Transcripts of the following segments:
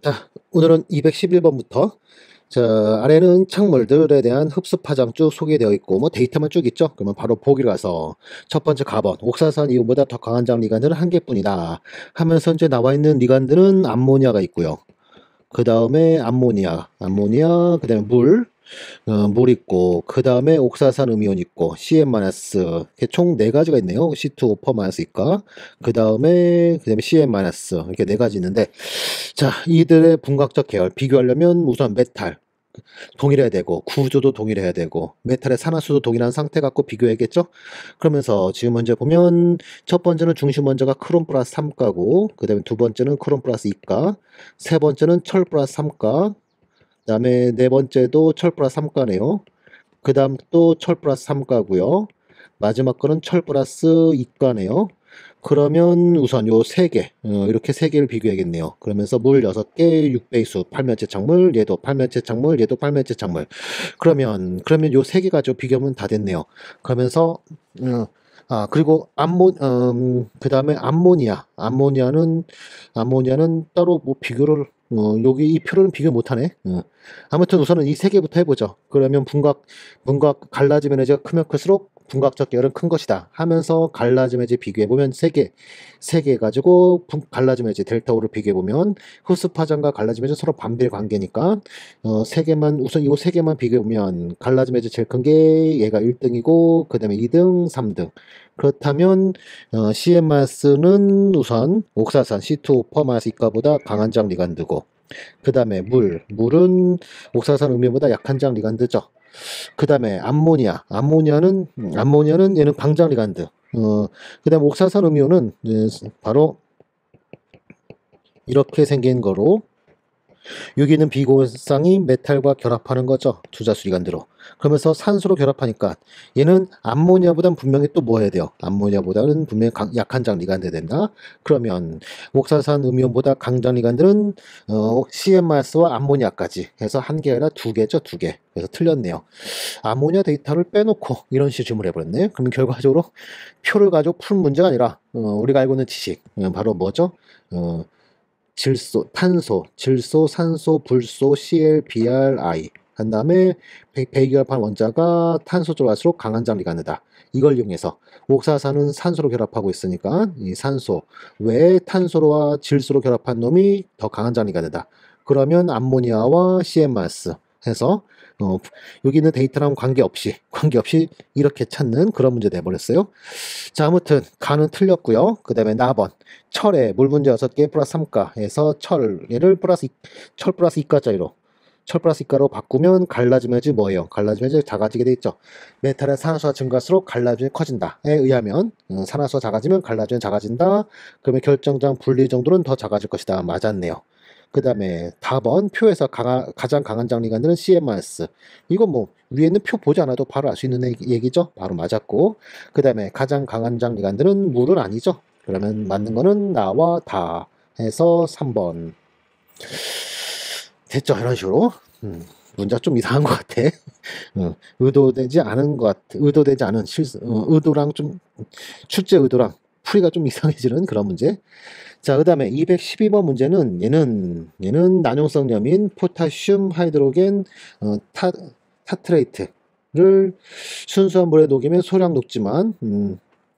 자, 오늘은 211번부터 아래는 착물들에 대한 흡수 파장 쭉 소개되어 있고 데이터만 쭉 있죠. 그러면 바로 보기로 가서 첫 번째 가번 옥사산 이온보다 더 강한 장 리간들은 한 개뿐이다 하면서 이제 나와 있는 리간들은 암모니아가 있고요. 그 다음에 암모니아, 그 다음에 물 있고, 그 다음에 옥사산 음이온 있고, CN- 이렇게 총 네 가지가 있네요. C2O4- 있까. 그 다음에 CN- 이렇게 네 가지 있는데, 자, 이들의 분각적 계열 비교하려면 우선 메탈 동일해야 되고, 구조도 동일해야 되고, 메탈의 산화수도 동일한 상태 갖고 비교해야겠죠? 그러면서 지금 먼저 보면 첫 번째는 중심 원자가 크롬 플러스 3가고, 그 다음에 두 번째는 크롬 플러스 2가, 세 번째는 철 플러스 3가, 그 다음에 네 번째도 철 플러스 3가네요. 그 다음 또 철 플러스 3가고요. 마지막 거는 철 플러스 2가네요. 그러면 우선 요 세 개, 이렇게 세 개를 비교해야겠네요. 그러면서 물 6개, 6배수, 팔면체 착물, 얘도 팔면체 착물, 얘도 팔면체 착물. 그러면 요 세 개 가지고 비교하면 다 됐네요. 그러면서, 그리고 그 다음에 암모니아는 따로 뭐 비교를, 여기 이 표로는 비교 못하네. 아무튼 우선은 이 세 개부터 해보죠. 그러면 분각 갈라짐 에너지가 크면 클수록 분각적 계열은 큰 것이다 하면서 갈라짐 에너지 비교해보면 세 개 가지고 갈라짐 에너지 델타 O를 비교해보면 흡수 파장과 갈라짐 에너지 서로 반비례 관계니까 우선 이 세 개만 비교해보면 갈라짐 에너지 제일 큰 게 얘가 1등이고 그 다음에 2등, 3등. 그렇다면 CN-는 우선 옥사산 C2O4- 이가보다 강한 장 리간드고 그 다음에 물은 옥사산 음이온보다 약한 장 리간드죠. 그 다음에 암모니아는 얘는 강장 리간드. 그 다음에 옥사산 음이온은 바로 이렇게 생긴 거로 여기는 비공유성이 메탈과 결합하는 거죠. 두자수리간드로. 그러면서 산소로 결합하니까 얘는 암모니아보다는 분명히 또 뭐 해야 돼요? 암모니아보다는 분명히 약한 장 리간드 된다. 그러면 옥사산 음이온보다 강장 리간드는 CN-와 암모니아까지 해서 한 개 아니라 두 개죠. 두 개. 그래서 틀렸네요. 아모니아 데이터를 빼놓고 이런 식으로 질문을 해버렸네. 그러면 결과적으로 표를 가지고 푼 문제가 아니라 우리가 알고 있는 지식 바로 뭐죠? 어, 질소, 산소, 불소, Cl, Br, I. 한 다음에 배기결합한 원자가 탄소 쪽으로 갈수록 강한 장리 가느다. 이걸 이용해서 옥사산은 산소로 결합하고 있으니까 이 산소 외에 탄소와 질소로 결합한 놈이 더 강한 장리 가느다. 그러면 암모니아와 CN- 해서 어, 여기 있는 데이터랑 관계없이 이렇게 찾는 그런 문제 돼버렸어요. 자, 아무튼 가는 틀렸고요. 그 다음에 나번 철에 물 문제 6개 플러스 3가에서 철 플러스 2가짜리로 철 플러스 2가로 바꾸면 갈라지면지 뭐예요? 갈라지면지 작아지게 돼 있죠. 메탈의 산화수가 증가할수록 갈라짐이 커진다에 의하면 산화수가 작아지면 갈라짐이 작아진다. 그러면 결정장 분리 정도는 더 작아질 것이다. 맞았네요. 그 다음에 4번 표에서 가장 강한 장리간들은 CN-. 이건 뭐 위에 있는 표 보지 않아도 바로 알 수 있는 얘기죠. 바로 맞았고 그 다음에 가장 강한 장리간들은 물은 아니죠. 그러면 맞는 거는 나와 다 해서 3번 됐죠. 이런 식으로 문제가 좀 이상한 것 같아. 의도되지 않은 것 같아. 의도되지 않은 의도랑 좀 출제 의도랑 풀이가 좀 이상해지는 그런 문제. 자, 그 다음에 212번 문제는 얘는 난용성 염인 포타슘 하이드로겐 타트레이트를 순수한 물에 녹이면 소량 녹지만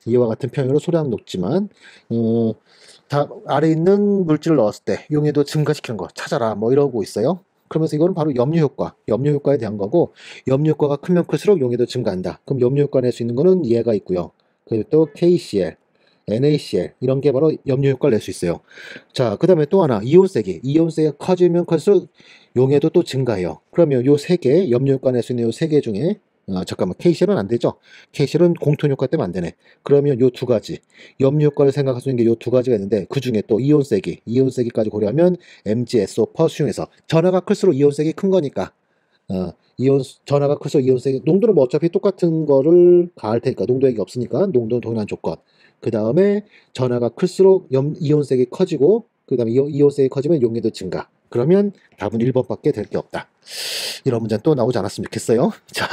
이와 같은 표현으로 소량 녹지만 아래 있는 물질을 넣었을 때 용해도 증가시키는 거 찾아라 뭐 이러고 있어요. 그러면서 이거는 바로 염류 효과에 대한 거고 염류 효과가 크면 클수록 용해도 증가한다. 그럼 염류 효과 낼 수 있는 거는 얘가 있고요. 그리고 또 KCl, NaCl 이런 게 바로 염류 효과를 낼 수 있어요. 자, 그 다음에 또 하나 이온세기가 커지면 클수록 용해도 또 증가해요. 그러면 요 세 개 염류 효과 낼 수 있는 요 세 개 중에 잠깐만 KCl은 안 되죠? KCl은 공통 효과 때문에 안 되네. 그러면 요 두 가지 염류 효과를 생각할 수 있는 게 요 두 가지가 있는데 그 중에 또 이온세기까지 고려하면 MgSO 퍼수용해서 전하가 클수록 이온세기 큰 거니까 전하가 클수록 이온세기 농도는 뭐 어차피 똑같은 거를 가할 테니까 농도 얘기 없으니까 농도는 동일한 조건. 그 다음에 전하가 클수록 이온색이 커지고 그 다음에 이온색이 커지면 용해도 증가. 그러면 답은 1번밖에 될 게 없다. 이런 문제는 또 나오지 않았으면 좋겠어요. 자,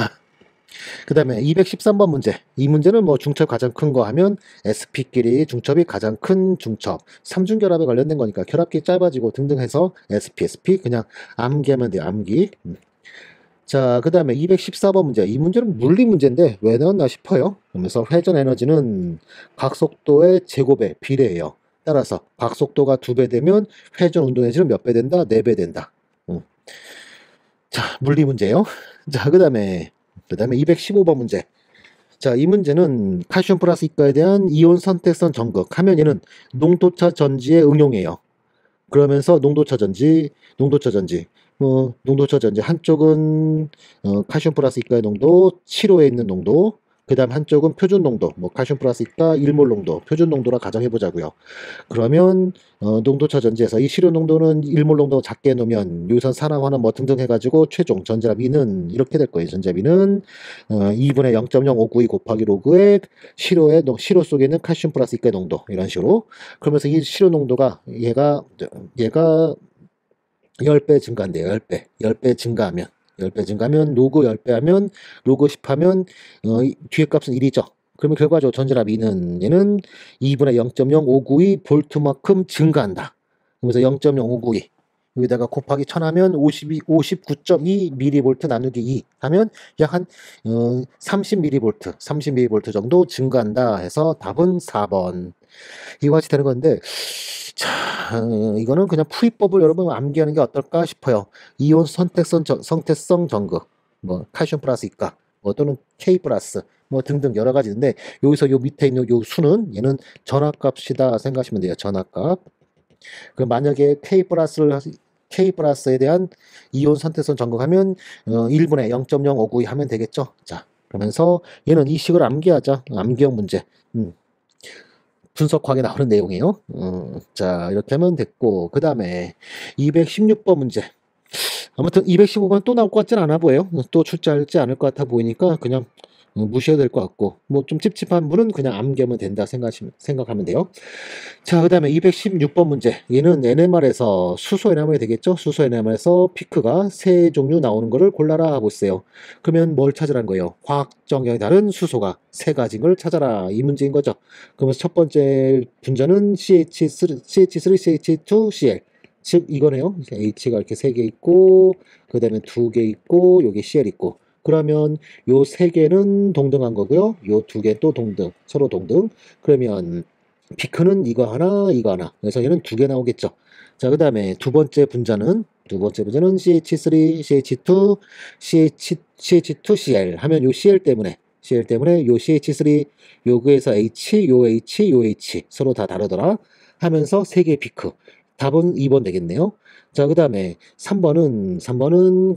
그 다음에 213번 문제. 이 문제는 뭐 중첩 가장 큰 거 하면 SP끼리 중첩이 가장 큰 중첩. 삼중결합에 관련된 거니까 결합기 짧아지고 등등 해서 SP 그냥 암기하면 돼요. 암기. 자, 그 다음에 214번 문제. 이 문제는 물리 문제인데 왜 나왔나 싶어요. 그러면서 회전 에너지는 각속도의 제곱에 비례해요. 따라서 각속도가 2배 되면 회전 운동 에너지는 몇 배 된다? 4배 된다. 자, 물리 문제요. 자, 그 다음에 215번 문제. 자, 이 문제는 칼슘 플러스 이가에 대한 이온 선택선 전극 하면 얘는 농도차 전지에 응용해요. 그러면서 농도차 전지 한쪽은 칼슘 플러스 이가의 농도 7호에 있는 농도, 그 다음 한쪽은 표준 농도, 뭐 칼슘 플러스 이가 1몰 농도, 표준 농도라 가정해 보자고요. 그러면 농도차 전지에서 이 실효 농도는 1몰 농도 작게 놓으면 유선 산화환원 뭐 등등 해가지고 최종 전자비는 이렇게 될 거예요. 전자비는 2분의 0.0592 곱하기 로그의 실효 속에 있는 칼슘 플러스 이가의 농도 이런 식으로. 그러면서 이 실효 농도가 얘가 10배 증가한대요. 10배 증가하면. 10배 증가하면 로그 10배 하면 로그 10 하면 뒤에 값은 1이죠. 그러면 결과적으로 전진압 E는 얘는 2분의 0.0592 볼트만큼 증가한다. 그래서 0.0592 여기다가 곱하기 1000 하면 59.2 미리볼트 나누기 2 하면 약 한 30mV 정도 증가한다 해서 답은 4번. 이와 같이 되는 건데, 자, 이거는 그냥 풀이법을 여러분 암기하는 게 어떨까 싶어요. 이온 선택성 전극, 뭐 칼슘 플러스 이가, 뭐 또는 K 플러스, 뭐 등등 여러 가지인데 여기서 요 밑에 있는 요 수는 얘는 전압값이다 생각하시면 돼요. 전압값. 그 만약에 K 플러스에 대한 이온 선택선 전극하면 1분의 0.0592 하면 되겠죠. 자, 그러면서 얘는 이 식을 암기하자. 암기형 문제. 분석하게 나오는 내용이에요. 자, 이렇게 하면 됐고, 그 다음에 216번 문제. 아무튼 215번 또 나올 것 같진 않아 보여요. 또 출제하지 않을 것 같아 보이니까 그냥 무시해도 될 것 같고, 뭐 좀 찝찝한 분은 그냥 암기하면 된다 생각하면 돼요. 자, 그 다음에 216번 문제. 얘는 NMR에서 수소 NMR이 되겠죠? 수소 NMR에서 피크가 세 종류 나오는 거를 골라라 하고 있어요. 그러면 뭘 찾으라는 거예요? 화학 정형이 다른 수소가 세 가지인 걸 찾아라. 이 문제인 거죠. 그러면서 첫 번째 분자는 CH3, CH2, Cl. 즉, 이거네요. H가 이렇게 세 개 있고, 그 다음에 두 개 있고, 여기 Cl 있고. 그러면 요 세 개는 동등한 거고요. 요 두 개 또 동등, 서로 동등. 그러면 피크는 이거 하나, 이거 하나. 그래서 얘는 두 개 나오겠죠. 자, 그 다음에 두 번째 분자는 CH3, CH2, CH2Cl 하면 요 CL 때문에 요 CH3 요거에서 H, 요 H, 요 H 서로 다 다르더라 하면서 세 개의 피크. 답은 2번 되겠네요. 자, 그 다음에 3번은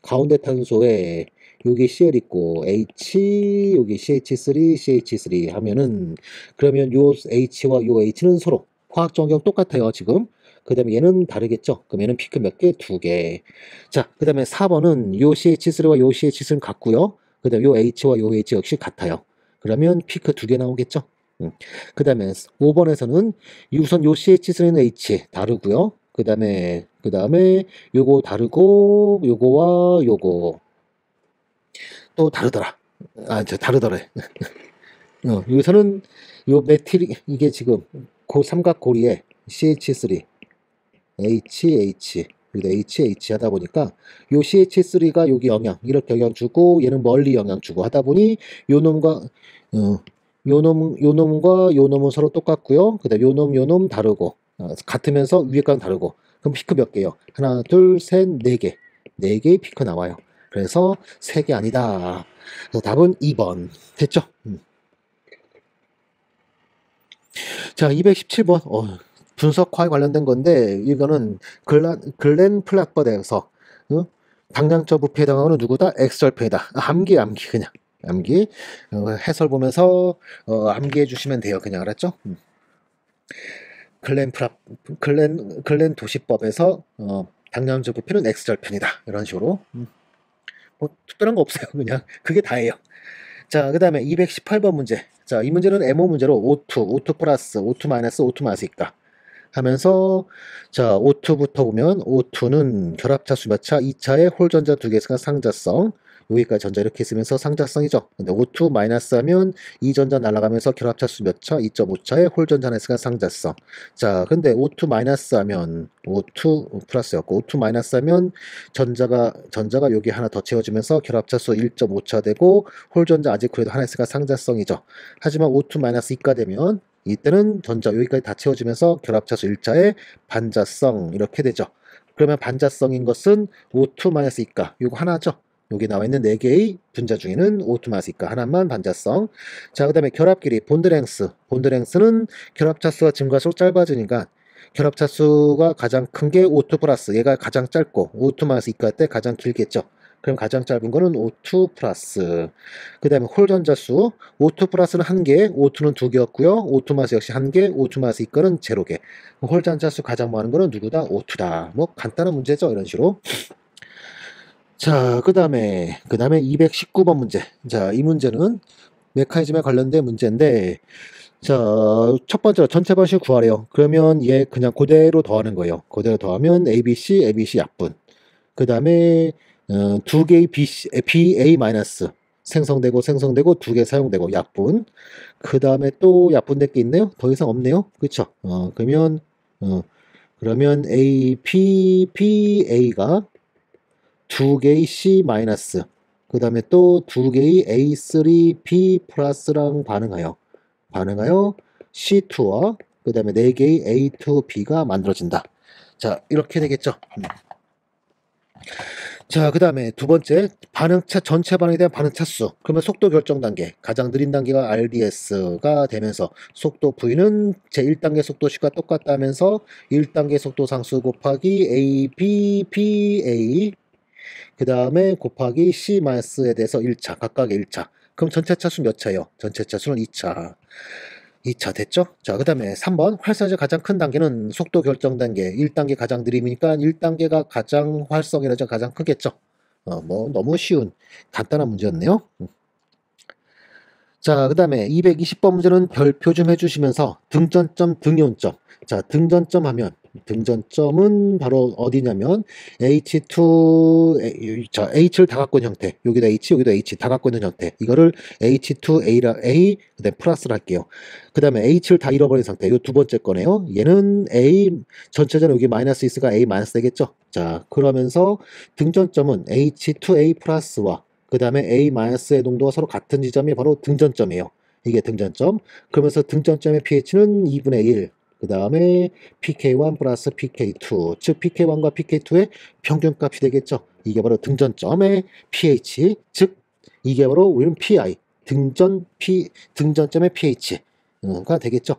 가운데 탄소에 여기 CL 있고 H 여기 CH3 하면은 그러면 요 H와 요 H는 서로 화학 정경 똑같아요 지금. 그 다음에 얘는 다르겠죠. 그럼 얘는 피크 몇 개? 2개. 자, 그 다음에 4번은 요 CH3와 요 CH3는 같고요. 그 다음에 요 H와 요 H 역시 같아요. 그러면 피크 2개 나오겠죠. 그 다음에 5번에서는 우선 요 CH3는 H 다르고요. 그 다음에 요거 다르고 요거와 요거 또 다르더라. 다르더래. 여기서는 요 메틸 이게 지금 삼각고리에 CH3, HH, 그리고 HH 하다 보니까 요 CH3가 여기 이렇게 영향 주고 얘는 멀리 영향 주고 하다 보니 요 놈과 요 놈은 서로 똑같고요. 그다음 요 놈 다르고 같으면서 위에 건 다르고 그럼 피크 몇 개요? 하나, 둘, 셋, 네 개. 네 개의 피크 나와요. 그래서 3개 아니다. 그래서 답은 2번. 됐죠? 자, 217번. 분석화에 관련된 건데, 이거는 글렌 플랫버드에서, 당량적 부피에 해당하는 누구다? 엑설페이다. 암기, 그냥. 암기. 해설 보면서, 암기해 주시면 돼요. 그냥, 알았죠? 글렌 도시법에서, 당량적 부피는 X절편이다. 이런 식으로. 뭐, 특별한 거 없어요. 그냥. 그게 다예요. 자, 그 다음에 218번 문제. 자, 이 문제는 MO 문제로 O2 플러스, O2 마이너스, O2 마이너스 있다. 하면서, 자, O2부터 보면, O2는 결합차 수 몇 차? 2차에 홀전자 2개가 상자성. 여기까지 전자 이렇게 있으면서 상자성이죠. 근데 O2 마이너스 하면 이 전자 날아가면서 결합차수 몇 차? 2.5차에 홀 전자 하나있으니까 상자성. 자, 근데 O2 마이너스 하면 O2 플러스였고 O2 마이너스 하면 전자가 여기 하나 더 채워지면서 결합차수 1.5차 되고 홀 전자 아직 그래도 하나 있으니까 상자성이죠. 하지만 O2 마이너스 2가 되면 이때는 전자 여기까지 다 채워지면서 결합차수 1차의 반자성 이렇게 되죠. 그러면 반자성인 것은 O2-2가 요거 하나죠. 여기 나와 있는 4개의 분자 중에는 O2-2가 하나만 반자성. 자, 그 다음에 결합 길이 본드랭스는 결합차수가 증가할수록 짧아지니까 결합차수가 가장 큰 게 O2 플러스 얘가 가장 짧고 O2-2가 때 가장 길겠죠. 그럼 가장 짧은 거는 O2 플러스. 그 다음에 홀 전자수 O2 플러스는 1개, O2는 2개였고요. O2 마스 역시 1개, O2 마스 이거는 0개. 홀 전자수 가장 많은 거는 누구다? O2다. 뭐 간단한 문제죠. 이런 식으로. 자, 그 다음에 219번 문제. 자, 이 문제는 메커니즘에 관련된 문제인데, 자, 첫 번째로 전체 방식 구하래요. 그러면 얘 그냥 그대로 더하는 거예요. 그대로 더하면 ABC 약분. 그 다음에 두 개의 BA 마이너스 생성되고 2개 사용되고 약분. 그 다음에 또 약분될 게 있네요. 더 이상 없네요. 그쵸? 그러면 APBA가 두 개의 C 마이너스. 그 다음에 또 두 개의 A3B 플러스랑 반응하여 C2와 그 다음에 4개의 A2B가 만들어진다. 자, 이렇게 되겠죠. 자, 그 다음에 두 번째, 전체 반응에 대한 반응차 수. 그러면 속도 결정 단계. 가장 느린 단계가 RDS가 되면서 속도 V는 제1단계 속도 C가 똑같다 하면서 1단계 속도 상수 곱하기 ABBA 그 다음에 곱하기 C-에 대해서 1차, 각각의 1차. 그럼 전체 차수 몇 차예요? 전체 차수는 2차. 2차 됐죠? 자, 그 다음에 3번 활성에서 가장 큰 단계는 속도 결정 단계 1단계 가장 느림이니까 1단계가 가장 활성 에너지가 가장 크겠죠? 뭐 너무 쉬운 간단한 문제였네요. 자, 그 다음에 220번 문제는 별표 좀 해주시면서 등전점, 등이온점. 자, 등전점 하면 등전점은 바로 어디냐면 H2, 자, H를 다 갖고 있는 형태. 여기다 H, 여기다 H 다 갖고 있는 형태. 이거를 H2A라 A, 그 다음에 플러스를 할게요. 그 다음에 H를 다 잃어버린 상태. 이 두 번째 거네요. 얘는 A, 전체적으로 여기 마이너스 있으니까 A 마이너스 되겠죠. 자, 그러면서 등전점은 H2A 플러스와 그 다음에 A-의 농도가 서로 같은 지점이 바로 등전점이에요. 이게 등전점. 그러면서 등전점의 pH는 2분의 1. 그 다음에 pK1 플러스 pK2. 즉 pK1과 pK2의 평균값이 되겠죠. 이게 바로 등전점의 pH. 즉 이게 바로 우리는 PI. 등전점의 pH가 되겠죠.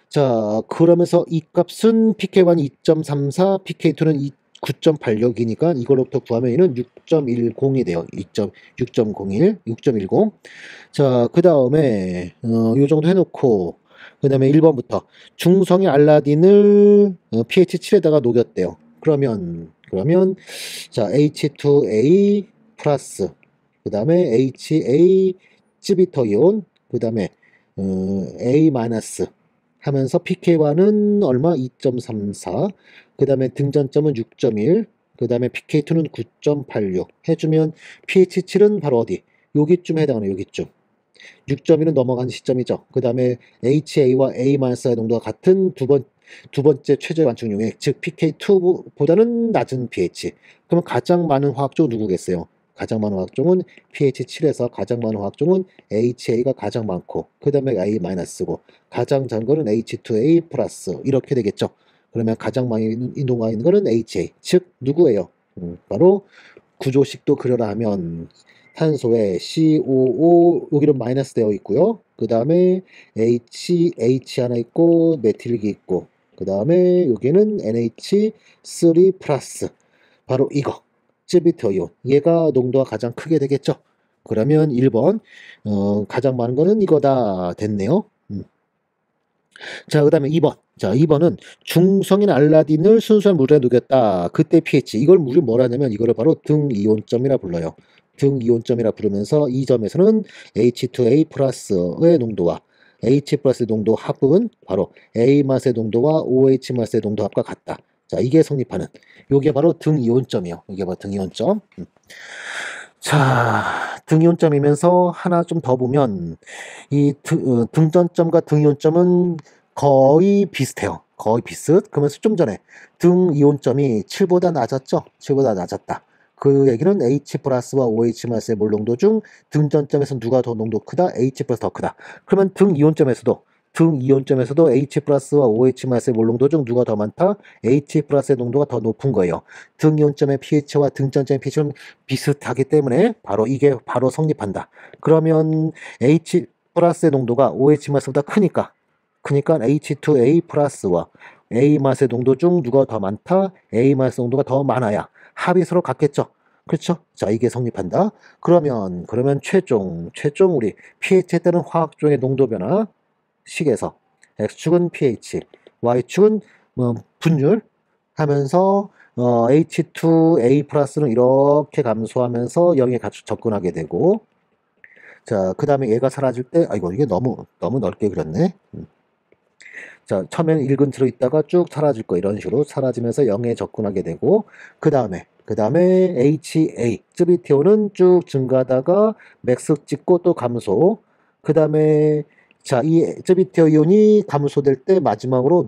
자, 그러면서 이 값은 pK1 2.34, pK2는 9.86이니까 이걸로부터 구하면 얘는 6.10이 돼요. 6.01, 6.10. 자, 그 다음에 요 정도 해놓고 그 다음에 1번부터 중성의 알라딘을 pH 7에다가 녹였대요. 그러면 자, H2A 플러스 그 다음에 HA 찌비터 이온 그 다음에 A 마이너스 하면서 pK1은 얼마? 2.34. 그 다음에 등전점은 6.1. 그 다음에 pK2는 9.86 해주면 pH7은 바로 어디? 여기쯤 해당하는 여기쯤. 6.1은 넘어간 시점이죠. 그 다음에 HA와 A-의 농도가 같은 두 번째 최저의 완충 용액, 즉 pK2보다는 낮은 pH. 그러면 가장 많은 화학종은 누구겠어요? 가장 많은 화학종은 pH 7에서 가장 많은 화학종은 HA가 가장 많고 그 다음에 A-고 가장 작은 거는 H2A 플러스 이렇게 되겠죠. 그러면 가장 많이 이동가 있는 거는 HA 즉 누구예요? 바로 구조식도 그려라 하면 탄소에 COO 여기는 마이너스 되어 있고요. 그 다음에 H 하나 있고 메틸기 있고 그 다음에 여기는 NH3 플러스 바로 이거 쯔비터이온 얘가 농도가 가장 크게 되겠죠. 그러면 1번 가장 많은 거는 이거다 됐네요. 자, 그 다음에 2번. 자, 2번은 중성인 알라딘을 순수한 물에 녹였다. 그때 pH. 이걸 우리 뭐라 하냐면 이거를 바로 등이온점이라 불러요. 등이온점이라 부르면서 이 점에서는 H2A 플러스의 농도와 H 플러스의 농도 합은 바로 A 맛의 농도와 OH 맛의 농도 합과 같다. 자, 이게 성립하는 요게 바로 등이온점이에요. 이게 바로 등이온점. 자, 등이온점이면서 하나 좀 더 보면 이 등전점과 등이온점은 거의 비슷해요. 거의 비슷. 그러면서 좀 전에 등이온점이 7보다 낮았죠? 7보다 낮았다. 그 얘기는 H 플러스와 OH 마스의 몰 농도 중 등전점에서 누가 더 농도 크다? H 플러스 더 크다. 그러면 등이온점에서도 H 플러스와 OH 마스의 몰 농도 중 누가 더 많다? H 플러스의 농도가 더 높은 거예요. 등이온점의 pH와 등전점의 pH는 비슷하기 때문에 이게 바로 성립한다. 그러면 H 플러스의 농도가 OH 마스보다 크니까 H2A 플러스와 A 마스의 농도 중 누가 더 많다? A 마스 농도가 더 많아야 합이 서로 같겠죠. 그렇죠? 자, 이게 성립한다. 그러면 최종 우리 pH에 따른 화학종의 농도 변화 식에서 x축은 pH, y축은 분율 하면서 H2A 플러스는 이렇게 감소하면서 0에 접근하게 되고, 자, 그 다음에 얘가 사라질 때, 아이고, 이게 너무 넓게 그렸네. 자, 처음에는 1근 들어있다가 쭉 사라질 거, 이런 식으로 사라지면서 0에 접근하게 되고, 그 다음에 HA, 쯔비티오는 쭉 증가하다가 맥스 찍고 또 감소, 그 다음에 자, 이 쯔비티오 이온이 감소될 때 마지막으로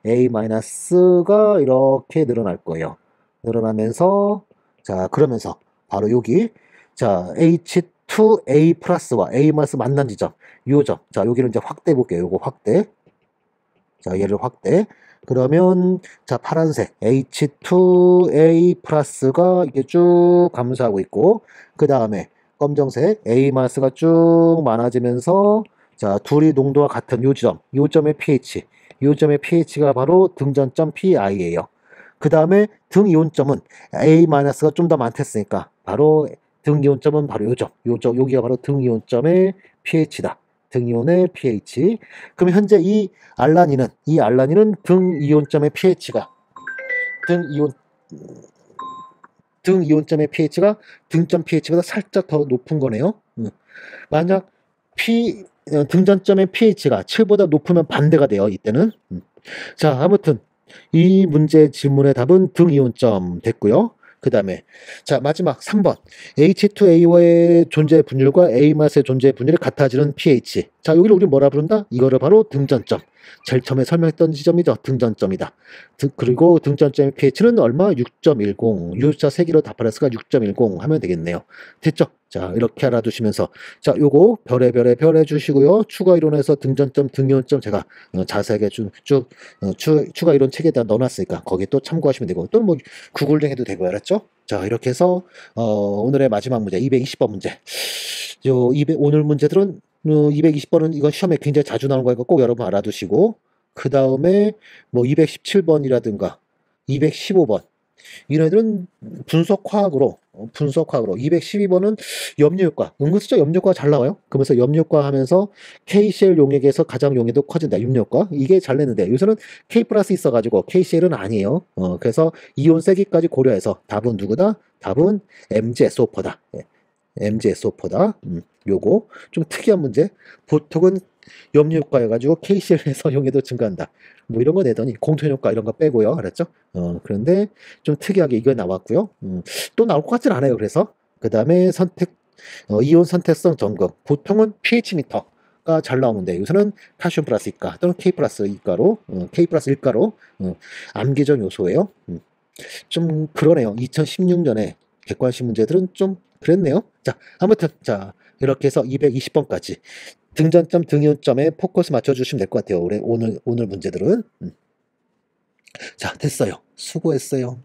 A-가 이렇게 늘어날 거예요. 늘어나면서, 자, 그러면서 바로 여기, 자, H2A 플러스와 A 마이너스 만난 지점, 요 점. 자, 여기를 이제 확대해 볼게요. 요거 확대. 자, 얘를 확대. 그러면, 자, 파란색 H2A 플러스가 이게 쭉 감소하고 있고, 그 다음에 검정색 A 마이너스가 쭉 많아지면서, 자, 둘이 농도가 같은 요 점의 pH가 바로 등전점 PI예요. 그 다음에 등이온점은 A 마이너스가 좀 더 많댔으니까 바로 등이온점은 바로 여기가 바로 등이온점의 pH다. 등이온의 pH. 그럼 현재 이 알라닌은 등이온점의 pH가 등이온점의 pH가 등점 pH보다 살짝 더 높은 거네요. 만약 등전점의 pH가 7보다 높으면 반대가 돼요. 이때는. 자, 아무튼 이 문제 질문의 답은 등이온점 됐고요. 그 다음에 자, 마지막 3번 H2A와의 존재 분율과 A 마스의 존재 분율이 같아지는 pH. 자, 여기를 우리 뭐라 부른다? 이거를 바로 등전점. 제일 처음에 설명했던 지점이죠. 등전점이다. 그리고 등전점의 pH는 얼마? 6.10. U자 3개로 답하래서가 6.10 하면 되겠네요. 됐죠? 자, 이렇게 알아두시면서 자, 요거 별에 주시고요. 추가 이론에서 등전점, 등이온점 제가 자세하게 추가 이론 책에다 넣어놨으니까 거기 또 참고하시면 되고, 또 뭐 구글링 해도 되고, 알았죠? 자, 이렇게 해서 오늘의 마지막 문제 220번 문제. 오늘 문제들은 220번은 이건 시험에 굉장히 자주 나오는 거니까 꼭 여러분 알아두시고, 그 다음에 뭐 217번이라든가 215번 이런 애들은 분석화학으로 212번은 염료효과, 은근슬쩍 염료효과가 잘 나와요. 그러면서 염료효과 하면서 KCl 용액에서 가장 용해도 커진다. 염료효과 이게 잘 냈는데 요새는 K 플러스 있어가지고 KCl은 아니에요. 그래서 이온 세기까지 고려해서 답은 누구다? 답은 MgSO4다. MgSO4다. 요거 좀 특이한 문제. 보통은 염료효과여가지고 KCl에서 용해도 증가한다. 뭐 이런 거 내더니 공통효과 이런 거 빼고요. 알았죠? 그런데 좀 특이하게 이거 나왔고요. 또 나올 것 같진 않아요. 그래서 그 다음에 이온 선택성 점검. 보통은 pH 미터가 잘 나오는데 요새는 칼슘 플러스 이가 또는 K 플러스 이가로 K 플러스 1가로 암기적 요소예요. 좀 그러네요. 2016년에 객관식 문제들은 좀 그랬네요. 자, 아무튼 자, 이렇게 해서 220번까지 등전점, 등이온점에 포커스 맞춰주시면 될 것 같아요. 오늘 문제들은. 자, 됐어요. 수고했어요.